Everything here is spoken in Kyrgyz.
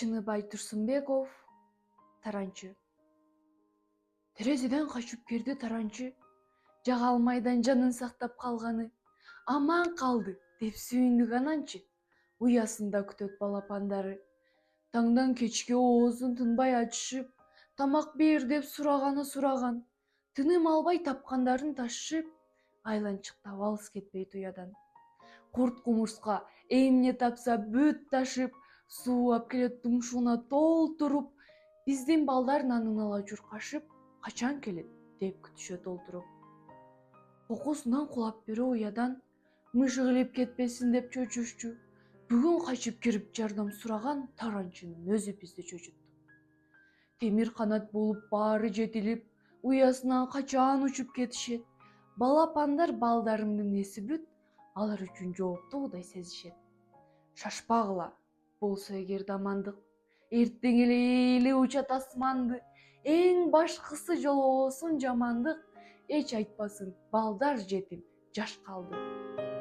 Чыныбай Турсунбеков, таранчы. Терезеден качып кирди таранчы. Жага алмайдан жанын сактап калганы. Аман калды деп сүйүндүк ананчы. Уясында күтөт балапандары. Таңдан кечке оозун тынбай ачышып, тамак бер деп сураган. Тыным албай тапкандарын ташып, айланчыктап алыс кетпейт уядан. Курт кумурска эмне тапса бүт ташып, суу алып келет тумшугуна толтуруп, биздин балдар нанын ала журкашып, качан келет деп күтүшөт олтуруп. Кокусунан кулап бере уядан, мышык илип кетпесин деп чочушчу. Бүгүн качып кирип жардам сураган таранчынын өзү бизди чочутту. Темир канат болуп баары жетилип, уясынан качан учуп кетишет. Балапандар балдарымдын эси бүт, алар үчүн жооптуудай сезишет. Шашпагыла, болсо эгерде амандык, эртең эле учат асманды. Эң башкысы жолобосун жамандык, эч айтпасын балдар жетим, жаш калды.